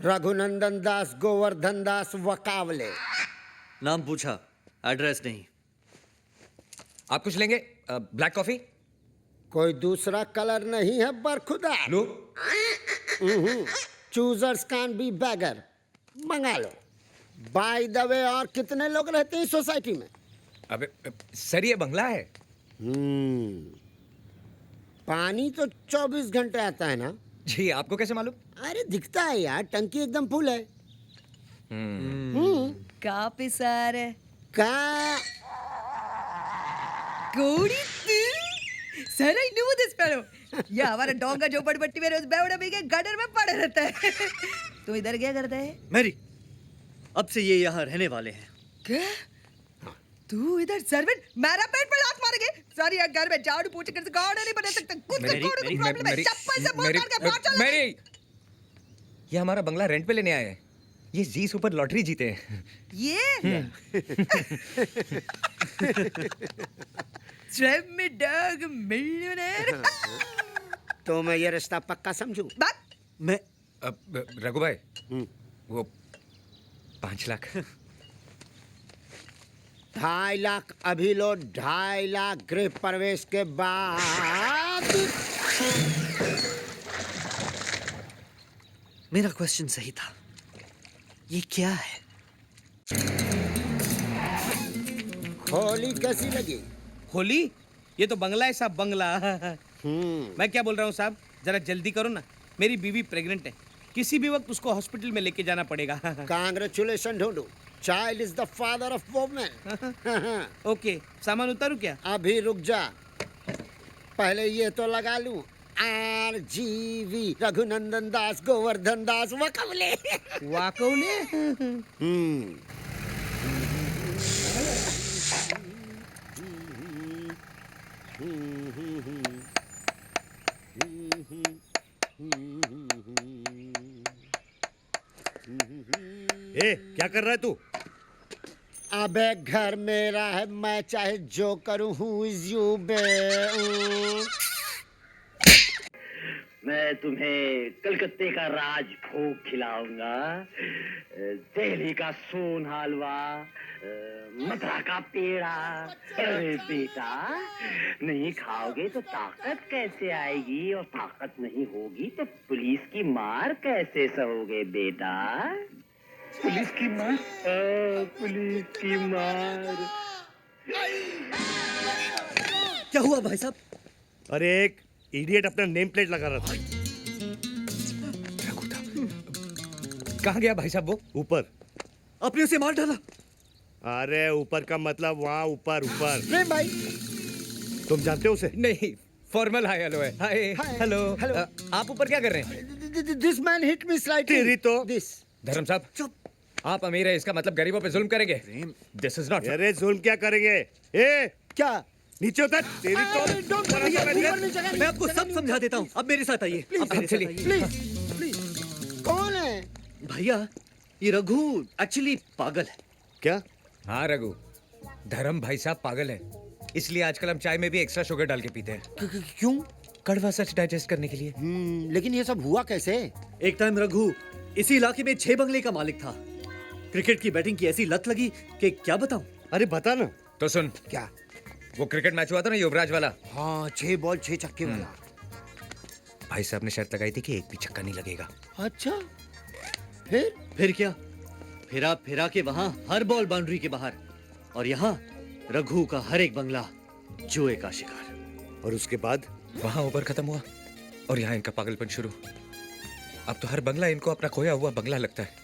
रघुनंदन दास गोवर्धन दास वकावले। नाम पूछा, एड्रेस नहीं। आप कुछ लेंगे? Black coffee? कोई दूसरा कलर नहीं है बरखुदा। लो। Choosers can be beggar. मंगा लो। बाय द वे, और कितने लोग रहते हैं सोसाइटी में? अबे सर, ये बंगला है। पानी तो 24 घंटे आता है ना? जी, आपको कैसे मालूम? अरे दिखता है यार, टंकी एकदम फुल है। Kapisare. का Kodithu. Sir, I knew this fellow. ये हमारा डोंगा झोपड़पट्टी में रोज बेवड़ा भी के गटर में पड़ा रहता है। तू इधर क्या करता है? मैरी, अब से ये यहाँ रहने वाले हैं। क्या? तू इधर सर्वेंट मेरा पेट पर लात मारेंगे? सारी यार घर में झाड़ू पोछे कर गाड़ नहीं बना सकता। कुछ मेरी- कोड़ को प्रॉब्लम है। चप्पल से बोल के बाहर चला। मेरी, ये हमारा बंगला रेंट पे लेने आए हैं। ये जी सुपर लॉटरी जीते हैं। ये ट्रेप में डॉग मिलियनेयर। तो मैं ये रिश्ता पक्का समझूं? बात मैं रघु भाई, वो 5 लाख। 2.5 लाख अभी लो, 2.5 लाख गृह प्रवेश के बाद। मेरा क्वेश्चन सही था। ये क्या है? होली कैसी लगी? होली? ये तो बंगला है साहब, बंगला। मैं क्या बोल रहा हूँ साहब, जरा जल्दी करो ना। मेरी बीवी प्रेग्नेंट है, किसी भी वक्त उसको हॉस्पिटल में लेके जाना पड़ेगा। कांग्रेचुलेशन ढूंढू। Child is the father of women. Okay, सामान उतारू क्या? अभी रुक जा, पहले ये तो लगा लूं। RGV रघुनंदन दास गोवर्धन दास वकवले। वाकौले? ए, क्या कर रहा है तू? अबे घर मेरा है, मैं चाहे जो करूं। हु इज यू बे? मैं तुम्हें कलकत्ते का राजभोग खिलाऊंगा, दिल्ली का सोन हलवा, मथुरा का पेड़ा। अरे बेटा, नहीं खाओगे तो ताकत कैसे आएगी, और ताकत नहीं होगी तो पुलिस की मार कैसे सहोगे बेटा? पुलिस की मार? पुलिस की मार। क्या हुआ भाई साहब? अरे एक इडियट अपना नेम प्लेट लगा रहा था। रघु था। कहाँ गया भाई साहब वो? ऊपर। आपने उसे मार डाला? अरे ऊपर का मतलब वहाँ ऊपर ऊपर। प्रेम भाई। तुम जानते हो उसे? नहीं, फॉर्मल हाय हेलो है। Hi hello. हेलो। आप ऊपर क्या कर रहे हैं? This man hit me slightly. तेरी तो। दिस। धर्म साहब, चुप। आप अमीर है, इसका मतलब गरीबों पे जुल्म करेंगे? This is not. अरे जुल्म क्या करेंगे? ए, क्या? नीचे उतर। तेरी तो। मैं आपको सब समझा देता हूँ। अब मेरे साथ आइए। अब मेरे साथ चलिए। आइए। Please please. कौन है? भैया, ये रघु एक्चुअली पागल है। क्या? हाँ रघु, धर्म भाई साहब पागल है, इसलिए आजकल हम चाय में भी एक्स्ट्रा शुगर डाल के पीते हैं। क्यों? कड़वा सच डाइजेस्ट करने के लिए। लेकिन ये सब हुआ कैसे? एक टाइम रघु इसी इलाके में 6 बंगले का मालिक था। क्रिकेट की बैटिंग की ऐसी लत लगी कि क्या बताऊं। अरे बता ना। तो सुन, क्या? वो क्रिकेट मैच हुआ था ना युवराज वाला, हाँ, 6 बॉल 6 छक्के वाला। भाई साहब ने शर्त लगाई थी कि एक भी छक्का नहीं लगेगा। अच्छा, फिर क्या? फिरा फिरा के वहां हर बॉल बाउंड्री के बाहर, और यहाँ रघु का हर एक बंगला जुए का शिकार। और उसके बाद? वहां ओवर खत्म हुआ और यहाँ इनका पागलपन शुरू। अब तो हर बंगला इनको अपना खोया हुआ बंगला लगता है।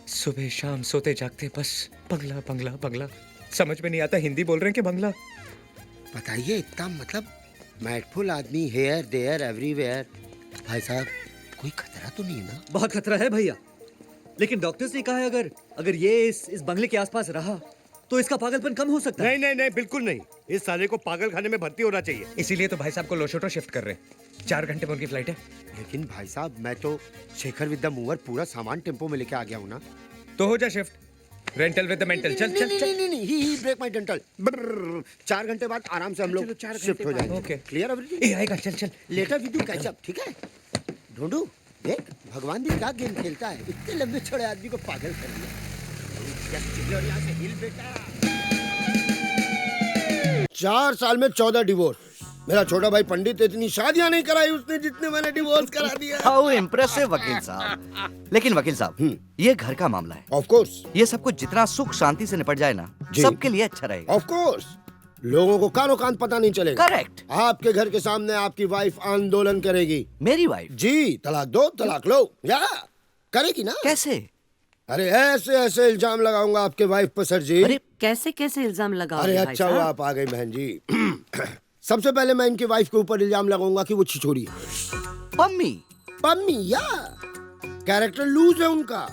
सुबह शाम सोते जागते बस बंगला बंगला बंगला। समझ में नहीं आता हिंदी बोल रहे हैं कि बंगला। बताइए, इतना मतलब मैटफुल आदमी, हेयर देयर एवरीवेयर। भाई साहब, कोई खतरा तो नहीं ना? बहुत खतरा है भैया, लेकिन डॉक्टर्स ने कहा है अगर ये इस बंगले के आसपास रहा तो इसका पागलपन कम हो सकता है। नहीं नहीं नहीं, बिल्कुल नहीं। इस साले को पागल खाने में भर्ती होना चाहिए। इसीलिए तो भाई साहब को लोशोटो शिफ्ट कर रहे हैं। 4 घंटे में उनकी फ्लाइट है। लेकिन भाई साहब, मैं तो शेखर विद द मूवर पूरा सामान टेम्पो में लेके आ गया हूँ ना। तो हो जा shift. Rental with the mental. चल चल चल। नहीं, ही ब्रेक माय डेंटल। 4 घंटे बाद आराम से हम लोग शिफ्ट हो जाएंगे। ओके। Clear everything? ए आएगा, चल चल। Later we do catch up, ठीक है? ढूंढू? देख भगवान भी क्या गेम खेलता है, इतने लंबे छोड़े आदमी को पागल कर दिया। यहाँ से हिल बेटा। 4 साल में 14 डिवोर्स। मेरा छोटा भाई पंडित इतनी शादियां नहीं कराई उसने जितने मैंने डिवोर्स करा दिया। हाउ इम्प्रेसिव वकील साहब। लेकिन वकील साहब, ये घर का मामला है। Of course. ये सब कुछ जितना सुख शांति से निपट जाए ना, जी। सबके लिए अच्छा रहेगा। Of course. लोगों को कानो कान पता नहीं चलेगा। करेक्ट। आपके घर के सामने आपकी वाइफ आंदोलन करेगी। मेरी वाइफ? जी, तलाक दो, तलाक लो, या करेगी ना। कैसे? अरे ऐसे ऐसे इल्जाम लगाऊंगा आपके वाइफ पर सर जी। अरे कैसे कैसे इल्जाम लगाओगे अरे भाई अच्छा हुआ साहब? आप आ गई बहन जी। सबसे पहले मैं इनकी वाइफ के ऊपर इल्जाम लगाऊंगा कि वो छिछोरी है। पम्मी? पम्मी या कैरेक्टर लूज है उनका।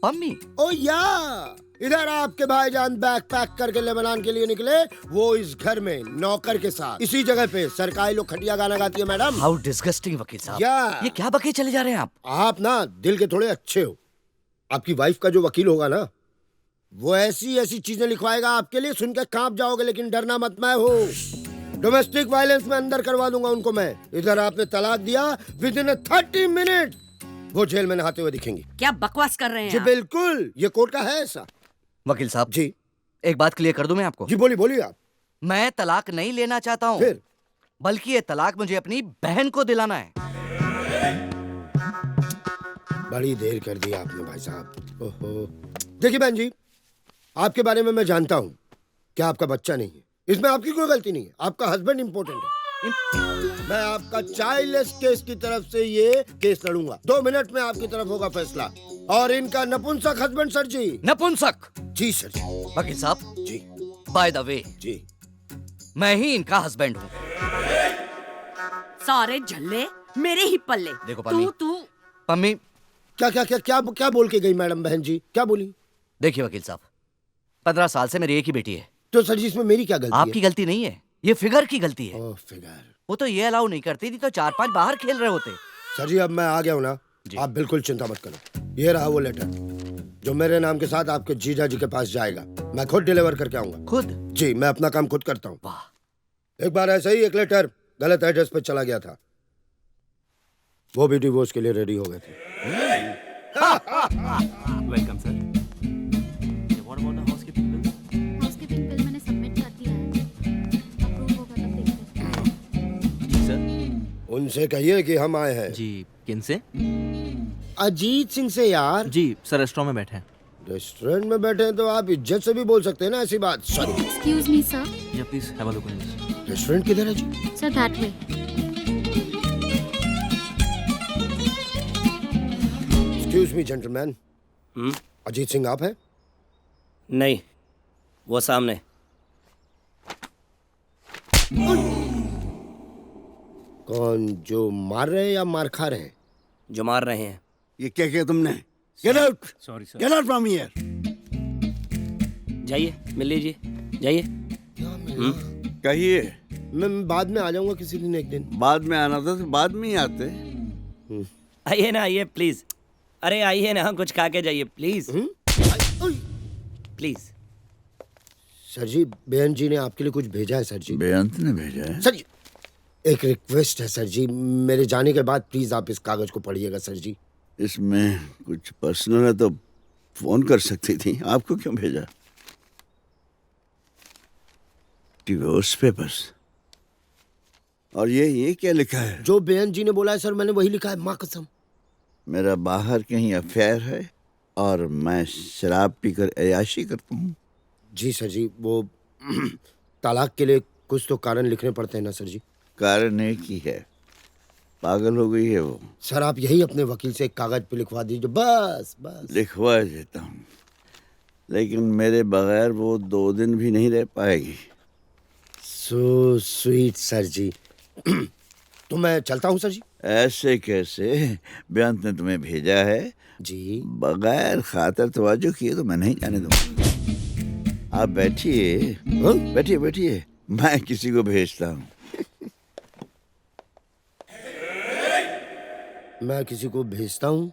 पम्मी? ओ या इधर आपके भाईजान बैग पैक करके लेबनान के लिए निकले, वो इस घर में नौकर के साथ इसी जगह पे सरकारी लोग खटिया गाना गाती है मैडम। हाउ डिस्गस्टिंग वकील साहब। या ये क्या बके चले जा रहे हैं आप? आप ना दिल के थोड़े अच्छे हो। आपकी वाइफ का जो वकील होगा ना, वो ऐसी ऐसी चीजें लिखवाएगा आपके लिए, सुन के कांप जाओगे। लेकिन डरना मत, मैं हूँ। डोमेस्टिक वायलेंस में अंदर करवा दूंगा उनको मैं। इधर आपने तलाक दिया, विदिन 30 मिनट वो जेल में नहाते हुए दिखेंगे। क्या बकवास कर रहे हैं जी आप? बिल्कुल, ये कोर्ट का है ऐसा। वकील साहब जी एक बात क्लियर कर दूं मैं आपको। जी बोलिए बोलिए आप। मैं तलाक नहीं लेना चाहता हूँ, फिर बल्कि ये तलाक मुझे अपनी बहन को दिलाना है। बड़ी देर कर दी आपने भाई साहब। ओहो। देखिए बहन जी, आपके बारे में मैं जानता हूँ कि आपका बच्चा नहीं है। इसमें आपकी कोई गलती नहीं है, आपका हस्बैंड इम्पोर्टेंट है। मैं आपका चाइल्डलेस केस की तरफ से ये केस लड़ूंगा। 2 मिनट में आपकी तरफ होगा फैसला। और इनका नपुंसक हस्बैंड सर जी। नपुंसक? जी सर जी। वकील साहब जी बाय द वे, जी मैं ही इनका हस्बैंड हूँ। सारे झल्ले मेरे ही पल्ले। देखो पम्मी, तू पम्मी क्या क्या क्या क्या क्या बोल के गई मैडम बहन जी, क्या बोली? देखिए वकील साहब, 15 साल से मेरी एक ही बेटी है। तो सर जी इसमें मेरी क्या गलती आपकी गलती नहीं है, ये फिगर की गलती है। है? ओह फिगर। वो तो ये अलाउ नहीं करती थी तो 4-5 बाहर खेल रहे होते। सर जी अब मैं आ गया हूँ ना, आप बिल्कुल चिंता मत करो। ये रहा वो लेटर जो मेरे नाम के साथ आपके जीजा जी के पास जाएगा। मैं खुद डिलीवर करके आऊंगा। खुद? जी, मैं अपना काम खुद करता हूँ। वाह। एक बार ऐसे ही एक लेटर गलत एड्रेस पे चला गया था, वो भी डिवोर्स के लिए रेडी हो गए थे। Welcome sir. हाउसकीपिंग बिल मैंने सबमिट कर दिया है, अप्रूव होगा तब देखते हैं। जी सर। उनसे कहिए कि हम आए हैं। जी किन से? अजीत सिंह से यार। जी सर, रेस्टोरेंट में बैठे हैं। रेस्टोरेंट में बैठे हैं तो आप इज्जत से भी बोल सकते हैं ना ऐसी बात। सॉरी। Excuse me sir. या please have a look in this. Restaurant किधर है जी? Sir that way. Excuse me gentleman, Ajit Singh आप हैं? नहीं, वो सामने। कौन, जो मार रहे हैं या मार खा रहे हैं? जो मार रहे हैं। ये क्या किया तुमने? Get out, sorry sir. Get out from here. जाइए मिल लीजिए, जाइए। कहिए। मैं बाद में आ जाऊंगा किसी दिन, एक दिन। बाद में आना था तो बाद में ही आते। आइए ना, आइए प्लीज। अरे आइए ना, कुछ खा के जाइए प्लीज। प्लीज। सर जी, बेअन जी ने आपके लिए कुछ भेजा है सर जी। बेअंत ने भेजा है? सर जी एक रिक्वेस्ट है सर जी, मेरे जाने के बाद प्लीज आप इस कागज को पढ़िएगा सर जी। इसमें कुछ पर्सनल है तो फोन कर सकती थी, आपको क्यों भेजा? Divorce papers. और ये क्या लिखा है? जो बेअन जी ने बोला है सर, मैंने वही लिखा है, माँ कसम। मेरा बाहर कहीं अफेयर है और मैं शराब पीकर अय्याशी करता हूँ। जी सर जी, वो तलाक के लिए कुछ तो कारण लिखने पड़ते हैं ना सर जी। कारण एक ही है, पागल हो गई है वो। सर आप यही अपने वकील से एक कागज पे लिखवा दीजिए, बस बस। लिखवा देता हूँ, लेकिन मेरे बगैर वो 2 दिन भी नहीं रह पाएगी। सो स्वीट सर जी। तो मैं चलता हूँ सर जी। ऐसे कैसे? बेअंत ने तुम्हें भेजा है जी, बगैर खातर तवज्जो किए तो मैं नहीं जाने दूंगा। आप बैठिए, बैठिए बैठिए, मैं किसी को भेजता हूँ। मैं किसी को भेजता हूँ।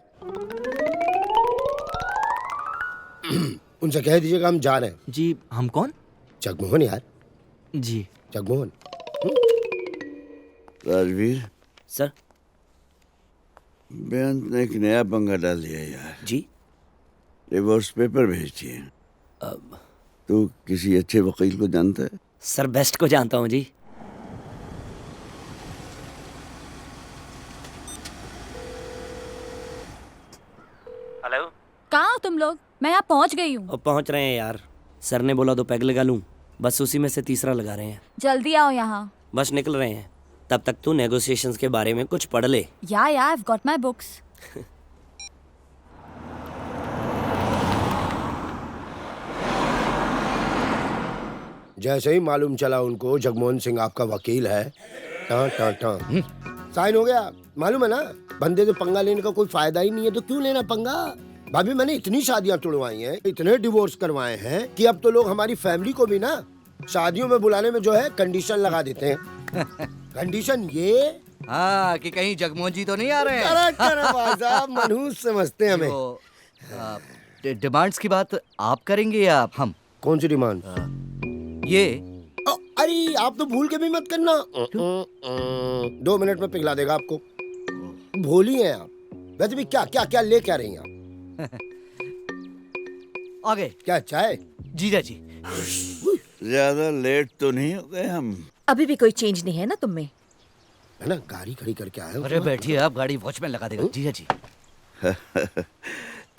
उनसे कह दीजिएगा हम जा रहे हैं। जी हम कौन? जगमोहन यार। जी जगमोहन। राजवीर सर। बेअंत ने एक नया पंगा डाल दिया यार। जी डिवोर्स पेपर भेज दिए। तू किसी अच्छे वकील को जानता है? सर बेस्ट को जानता हूँ जी। हेलो। कहाँ हो तुम लोग? मैं यहाँ पहुँच गई हूँ। अब पहुँच रहे हैं यार। सर ने बोला तो पैग लगा लूँ, बस उसी में से तीसरा लगा रहे हैं। जल्दी आओ यहाँ। बस निकल रहे हैं। तब तक तू नेगोशिएशंस के बारे में कुछ पढ़ ले। या आई गॉट माई बुक्स। जैसे ही मालूम चला उनको जगमोहन सिंह आपका वकील है, टां टां टां साइन हो गया। मालूम है ना, बंदे से पंगा लेने का कोई फायदा ही नहीं है, तो क्यों लेना पंगा। भाभी मैंने इतनी शादियां तुड़वाई हैं, इतने डिवोर्स करवाए हैं कि अब तो लोग हमारी फैमिली को भी ना शादियों में बुलाने में जो है कंडीशन लगा देते हैं। कंडीशन ये हाँ कि कहीं जगमोहन जी तो नहीं आ रहे हैं। करेक्ट करेक्ट भाई साहब, मनहूस समझते हैं हमें। डिमांड्स की बात आप करेंगे या हम? कौन सी डिमांड? ये अरे आप तो भूल के भी मत करना। 2 मिनट में पिघला देगा आपको। भोली हैं आप। वैसे भी क्या क्या क्या ले क्या रही हैं आप? आगे क्या चाय? जीजा जी। ज्यादा लेट तो नहीं हो गए हम? अभी भी कोई चेंज नहीं है ना तुम में? है ना, गाड़ी खड़ी करके आए हो। अरे बैठिए, आप गाड़ी वॉचमैन लगा देगा जीजा जी।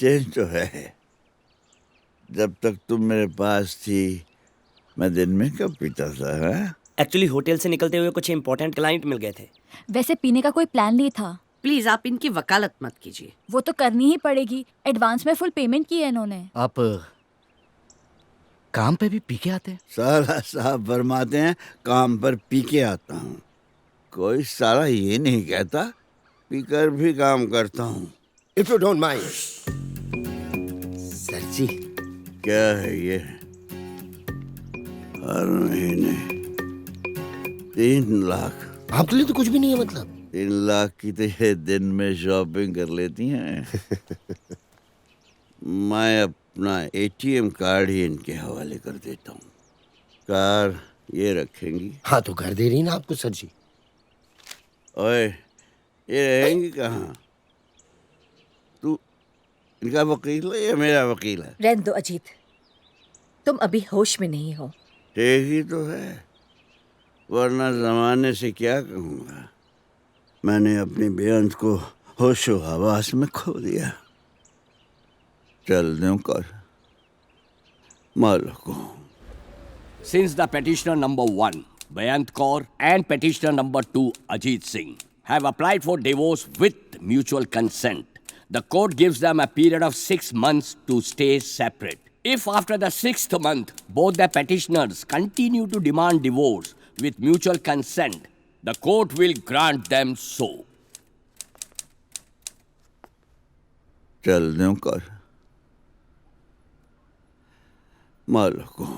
चेंज तो है। जब तक तुम मेरे पास थी मैं दिन में कब पीता था? एक्चुअली होटल से निकलते हुए कुछ इंपॉर्टेंट क्लाइंट मिल गए थे। वैसे पीने का कोई प्लान नहीं था। प्लीज आप इनकी वकालत मत कीजिए। वो तो करनी ही पड़ेगी, एडवांस में फुल पेमेंट की है इन्होंने। आप काम पे भी पी के आते हैं? साला साहब फरमाते हैं काम पर पी के आता हूँ। कोई साला ये नहीं कहता पीकर भी काम करता हूँ। If you don't mind. Sir जी क्या है ये? हर महीने 3 लाख। आपके लिए तो कुछ भी नहीं है मतलब। 3 लाख की तो ये दिन में शॉपिंग कर लेती हैं। मैं अपना ATM कार्ड ही इनके हवाले कर देता हूँ। कार ये रखेंगी। हाँ तो घर दे रही ना आपको सर जी। ओए ये रहेंगी कहाँ? तू इनका वकील है या मेरा वकील है? रहने दो अजीत, तुम अभी होश में नहीं हो। ठीक ही तो है, वरना जमाने से क्या कहूँगा। मैंने अपनी बेअंत को होशो हवास में खो दिया। चल दूं कर मालूम। Since the petitioner number 1, Bayant Kaur, and petitioner number 2, Ajit Singh, have applied for divorce with mutual consent, the court gives them a period of 6 months to stay separate. If after the 6th month, both the petitioners continue to demand divorce with mutual consent, the court will grant them so. चल दूं कर मालूम।